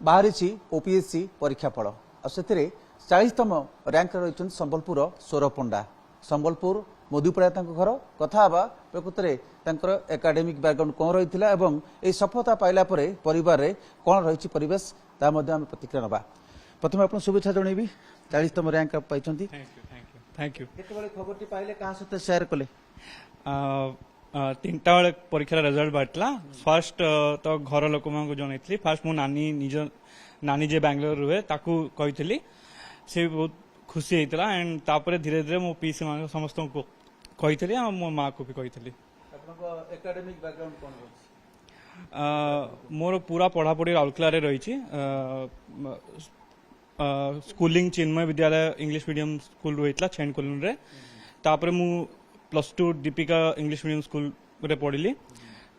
बाहरी ओपीएससी परीक्षा फल से 40तम रैंक रही संबलपुर सौरभ पंडा संबलपुर मधुपड़ा घर कथा प्रकृत में एकाडेमिक बैकग्राउंड कौन रही है सफलता पाइला परिवार रे कौन रही परिवेश ता प्रतिक्रिया नवा प्रथम आप शुभेच्छा जनइबी 40तम रैंक आप पाई थैंक यू खबर पाइले क्या सहित सेयार कले 3टा बेले परीक्षार रिजल्ट बाहर फर्स्ट तो घर लोक जन फास्ट मो नानी निज नानी जे बेंगलोर रुहे ताकू कही से बहुत खुशी होता एंड तापर धीरे धीरे मो पीसी मान समस्त को कही मो माँ को भी कही मोर पूरा पढ़ापढ़ी राउरकेला रही स्कूलिंग चिन्मय विद्यालय इंग्लिश मीडियम स्कूल होता छेन कॉलोनी रे तापर मु +2 दीपिका इंग्लिश मीडियम स्कूल रे पढ़ी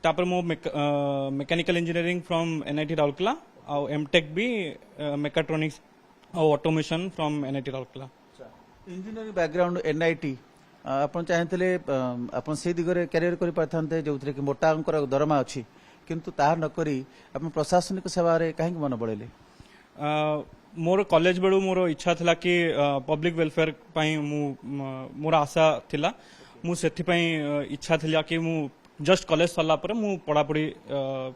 तापर मो mechanical engineering from NIT Rourkela और एमटेक भी मेकाट्रॉनिक्स और automation from NIT Rourkela engineering background NIT आपन चाहते आपन से दिगरे कैरियर करि पारथांते जो कि मोटा अंकर दरमा अछि किंतु ताहा न करी आपन प्रशासनिक सेवा रे काहे मन बळेले मोर कॉलेज बेलू मोर इच्छा थिला कि पब्लिक वेलफेयर पई मोर आशा थिला मु सेथि पई इच्छा थिला कि मु जस्ट कॉलेज सरला पर मु पढ़ापढ़ी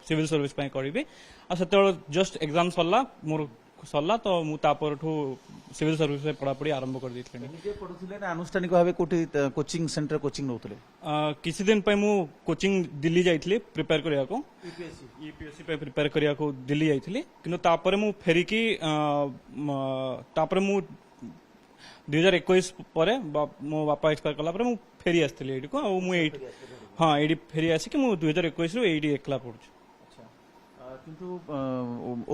सिविल सर्विस पई करिबी आ सेते जस्ट एग्जाम सरला मोर सरला तो मु तापर ठू सिविल सर्विस में पढ़ापढ़ी आरंभ कर देथिले निजे पढुथिले ना आनुष्ठानिक भाबे कोठी कोचिंग सेंटर कोचिंग नउतले किसी दिन पे मु कोचिंग दिल्ली जाइथिली प्रिपेयर करिया को यूपीएससी पे प्रिपेयर करिया को दिल्ली जाइथिली किंतु तापर मु फेरी की तापर मु 2021 परे मो बापा एक्सपायर कला पर मु फेरी आस्थिली एडी को मु हां एडी फेरी आसी कि मु 2021 रु एडी एकला पढु किंतु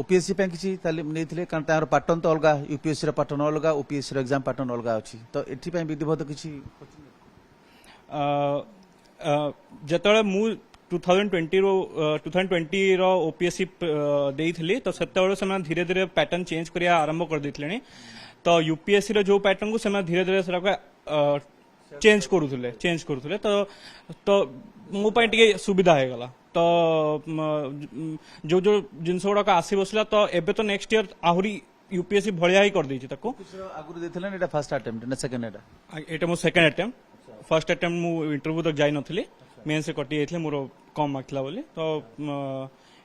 ओपीएससी पे किसी तालीम नहीं कारण तार पैटर्न तो अलग यूपीएससी पैटर्न अलग ओपीएससी एग्जाम पैटर्न अलग अच्छी तो ये विधिवत किसी जिते मु 2020 रो ओपीएससी देइथिली तो सेते से धीरे धीरे पैटर्न चेंज करिया आरंभ कर देथिलेनी तो यूपीएससी रो जो पैटर्न को से धीरे धीरे सेरा चेंज करूथले तो मो पई टिके सुविधा हे गला तो जो जो जिनस गुड़ाक आसी बसला तो एबे तो नेक्स्ट ईयर आहुरी यूपीएससी भलिया ही कर देछि ताको आगुर देथिले एटा फर्स्ट अटेम्प्ट ना सेकंड एटा मो सेकंड अटेम्प्ट फर्स्ट अटेम्प्ट मु इंटरव्यू तक जाई नथली मेन से कटि जाइथिले मोर कम मार्कला बोली तो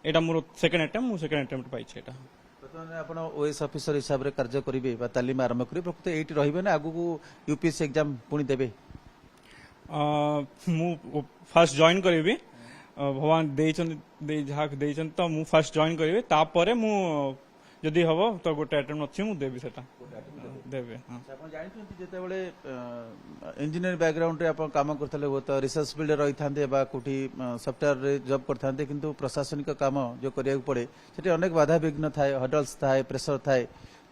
एटा मोर सेकंड अटेम्प्ट मु सेकंड अटेम्प्ट पाइ छै एटा प्रथम आपण ओएस ऑफिसर हिसाब रे कार्य करिवे बा तालीम आरंभ करिवे प्रकृत एटी रहिबे ना आगु यूपीएससी एग्जाम पुनी देबे मु फर्स्ट जॉइन करिवे भगवान देइछन तो मु फर्स्ट जॉइन करिवे तापरे मु जदी हबो तो गोटे अटेम्प्ट अछि मु देबी सेटा देबे हां आपण जानिथि जेते बेले इंजीनियर बैकग्राउंड रे आपण काम करथले हो तो रिसर्च फील्ड रही थांते बा कोठी सॉफ्टवेयर रे जॉब करथांते किंतु प्रशासनिक काम जो करिया पड़े सेठी अनेक बाधा विघ्न थाए हडल्स थाए प्रेशर थाए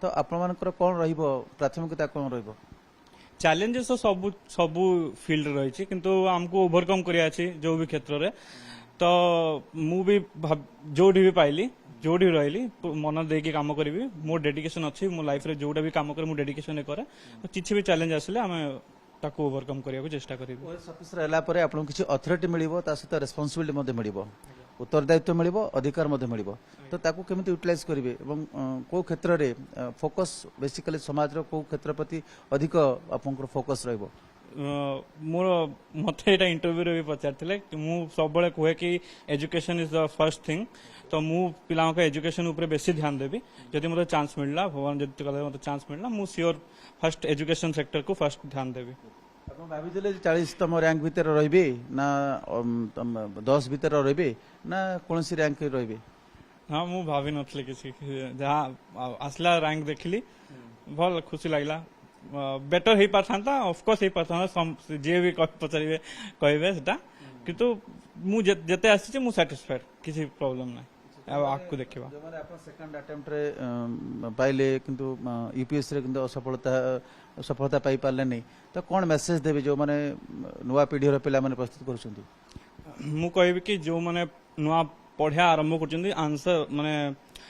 तो आपण मानकर कोन रहिबो प्राथमिकता कोन रहिबो चैलेंजेस तो सब फील्ड रही किंतु हमको ओवरकम करिया अछि जो भी क्षेत्र रे तो मु भी जोडी भी पाइली जोडी रहिली मन देकी काम करिवि मोर डेडिकेशन अछि मो लाइफ रे जोडा भी काम करे मु डेडिकेशन करे तो किछि भी चैलेंज आसले हमें ताको ओवरकम करिया को चेष्टा करिवि ओएस ऑफिसर हला परे आपन किछि अथॉरिटी मिलिबो ता सहित रिस्पांसिबिलिटी मध्ये मिलिबो उत्तरदायित्व मिलिबो अधिकार मध्ये मिलिबो तो ताको केमिति यूटिलाइज करिवे एवं को क्षेत्र रे फोकस बेसिकली समाज रो को क्षेत्र प्रति अधिक आपनकर फोकस रहइबो मोर मते एटा इंटरव्यू रे भी पचारथिले मु सब बळे कोहे कि education is the first thing तो मु पिलाओं का एजुकेशन ऊपर बेसी ध्यान देबी जदि मते चांस मिलला भगवान जदि कले मते चांस मिलला मु श्योर फर्स्ट एजुकेशन सेक्टर को फर्स्ट ध्यान देबी आपण भाबिले 40तम रैंक भीतर रहिबे ना 10 भीतर रहिबे ना कोनसी रैंक रहिबे हां मु भाबी नथले किसी जहां असला रैंक देखली भल खुशी लागला बेटर ही पारथांता ऑफ कोर्स ही पारथांता जे भी पचारिबे कहबे सेटा किंतु मु जते आसी मु सैटिस्फाइड किसी प्रॉब्लम नै अब आपको देखिबा जो माने आपण सेकंड अटेम्प्ट रे पाइले किंतु यूपीएससी रे किंतु सफलता पाई पारले नै तो कोन मेसेज देबे जो माने नुवा पीढ़ी रो पिला माने प्रस्तुत करछंती मु कहबे कि जो माने नुवा पढ़िया आरंभ करछंती आंसर माने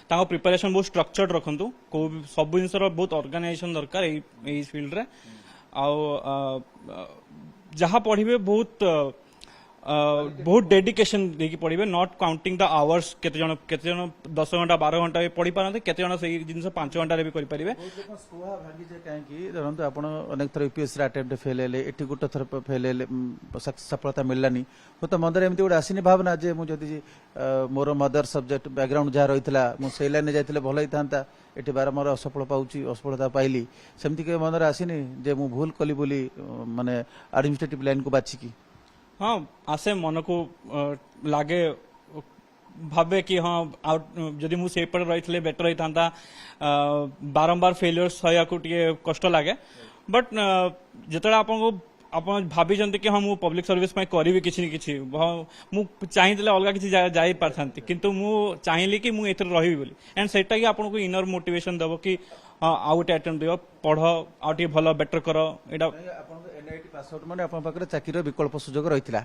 ताको प्रिपरेशन बहुत स्ट्रक्चर्ड रखंतु को सब जिनसर बहुत ऑर्गेनाइजेशन दरकार ए फील्ड रे आ जहाँ पढ़िबे बहुत बहुत डेडिकेशन देकी पढ़े नॉट काउंटिंग द आवर्स केते जन 10 घंटा 12 घंटा भी पढ़ी पारते केते जन से जिनस 5 घंटा भी करि परिबे धरतु आप अनेक थर यूपीएससी अटेम्प्ट फेल हेले एटी गोटे थर फेल हेले सफलता मिललानी हो तो मन एमती गोटे आसनी भावना जे मुझे मोर मदर सब्जेक्ट बैकग्राउंड जहाँ रही मुझे लाइन जाइए भल ही था एटी बारंबार असफल पाऊँ असफलता पाइली सेमती के मन आसनी जे मु भूल कली बोली माने एडमिनिस्ट्रेटिव लाइन को बाछिकी हाँ आसे मन को लागे भावे कि हाँ जदि मु सेपटे रही बेटर ही था बारंबार फेलियर सहया को कष्ट लगे बट जिते आप भाभी कि हाँ मु पब्लिक सर्विस करी किसी मु चाहिए अलग किसी जाई पारथांती किंतु मु चाहिए कि मु एथर रही बोली एंड सेटा कि आपको इनर मोटिवेशन दबो कि हाँ आउ गोटे अटेम्प्ट दियो पढ़ आउ टे भल बेटर कर एटा एनआईटी पास आउट माने आपन पाखरे चाकरीर विकल्प सुजोग रहितला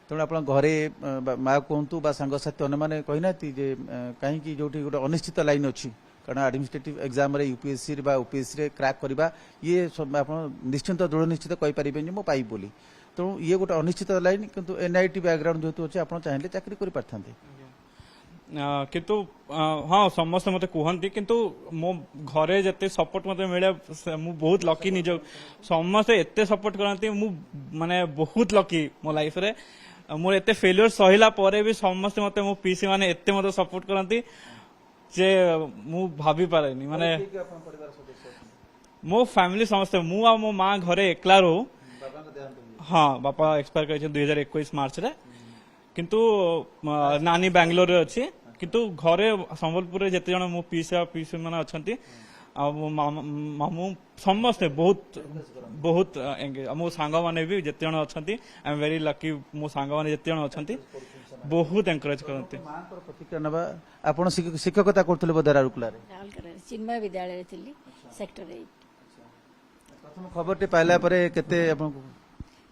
तेणु आप घरे माँ कहतु बा सांगसाथी अन्य मैंने कहना जे कहीं जो गोटे अनिश्चित लाइन अच्छी कारण administrative exam UPSC OPSC crack करवा ये आप निश्चिंत दृढ़ निश्चित कहींपारे मो पाइब बोली तेणु ये गोटे अनिश्चित लाइन किंतु एनआईटी बैकग्राउंड जेहतु अच्छे आप चाहिए चाकरी कर पारते किंतु हाँ समस्त मत कहती किंतु मो घरे जिते सपोर्ट मत मिले मु बहुत लकी निज समस्ते एते सपोर्ट करती मु माने बहुत लकी मो लाइफ रे मोर एते फेलियर सहिला परे भी समस्ते मते मो पीसी माने एते मते सपोर्ट करती जे मु भाभी पारेनी माने मो फैमिली समस्ते मु आ मो माँ घरे एकला रो हाँ बापा एक्सपायर कर 2021 मार्च रे किंतु नानी बेंगलोर रे अच्छी किंतु घरे संबलपुर जिते जन मो पीसी माने अछंती आ मो मामू समस्ते बहुत बहुत मो सांग माने भी जिते जन अछंती आई एम वेरी लकी मो सांग माने जिते जन अछंती बहुत एनकरेज करते प्रतिक्रिया नबा आपण शिक्षकता करथले बदर राउरकेला राउरकेला चिन्मय विद्यालय थिली सेक्टर 8 प्रथम खबर टे पाइला परे केते आपण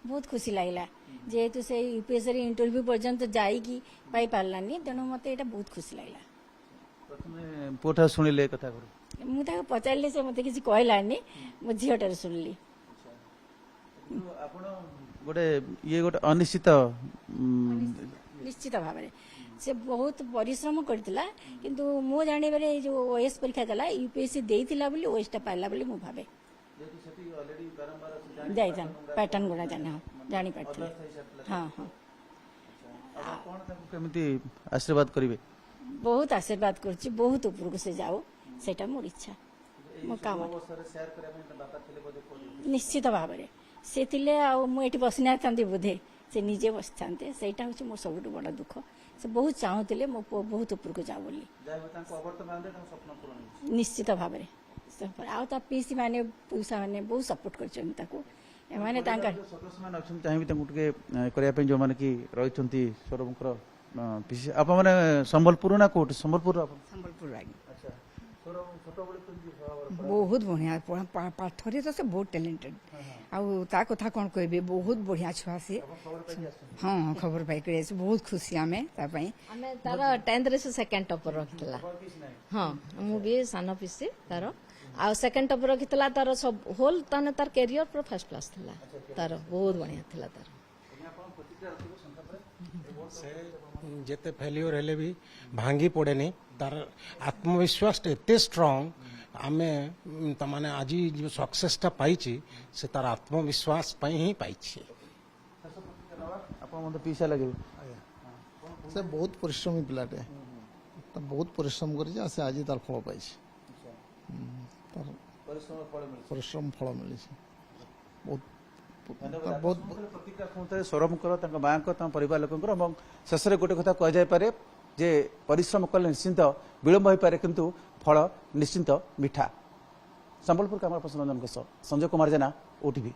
बहुत खुशी लागला जेहेतु से यूपीएससी इंटरव्यू पर्यंत जाइकी पाई पारलानी तेणु मत एटा बहुत खुशी लागला प्रथम पोठा सुनिले कथा कर मुझे पचारे से मत किसी कहलानी मो झीटार शुणिली आपण गोटे ये गोटे अनिश्चित निश्चित भाव से बहुत परिश्रम करथिला किंतु मो जानिबारे जो ओएस परीक्षा देला यूपीएससी देइथिला बोली ओएस टा पाइला बोली मु भाबे जाई जान पैटर्न गुडा जाने जानी पारथिले हां हां कोन केमिति आशीर्वाद करिवे बहुत आशीर्वाद करछि बहुत ऊपर से जाओ सेटा मोर इच्छा मो काम निश्चित भाव से थिले आ मु एठी बसना थांती बुधे से निजे बस थांते सेटा होछि मोर सबुठ बड़ा दुख से बहुत चाहूतिले मो बहुत ऊपर को जाओ बोली निश्चित भाव आ पीसी माने पैसा माने बहुत सपोर्ट करछन ताको एमाने तांका सदस्य मान अछन चाहिबी तांको टके करिया पे जो माने की रहिचंती सोरबंकर पीसी आप माने संबलपुर ना कोट संबलपुर संबलपुर आगे अच्छा छोट बड़े बहुत बढ़िया पाठरे तो से बहुत टैलेंटेड आउ ता कथा कोन कहबे बहुत बढ़िया छुआ से हाँ खबर पाई करे बहुत खुशी आमे ता पई हमें तार 10th रे से सेकंड टॉपर रखितला हां मु भी सानो पीसी तार आ सेकंड टॉपर रखितला तार सब होल तने तार करियर पर फर्स्ट क्लास थिला तार बहुत बढ़िया थिला तार जेते फेल्योर हेले भी भांगी पड़े नहीं तार आत्मविश्वास एते स्ट्रांग आमे तमाने आज जो सक्सेसटा पाइछि से तार आत्मविश्वास पई ही पाइछि आपण मते पीसा लागे से बहुत परिश्रमी पिलाटे तो बहुत परिश्रम कर से आज तार फल पाई परिश्रम फल मिली बहुत बहुत प्रतिक्रिया सौरभकर माँ परिवार लोक शेष में गोटे कथा कहुपे जे परिश्रम कले निश्चिंत विलंब हो पारे किंतु फल निश्चिंत मिठा संबलपुर कैमरा पर्सन रंजन संजय कुमार जेना ओटीवी।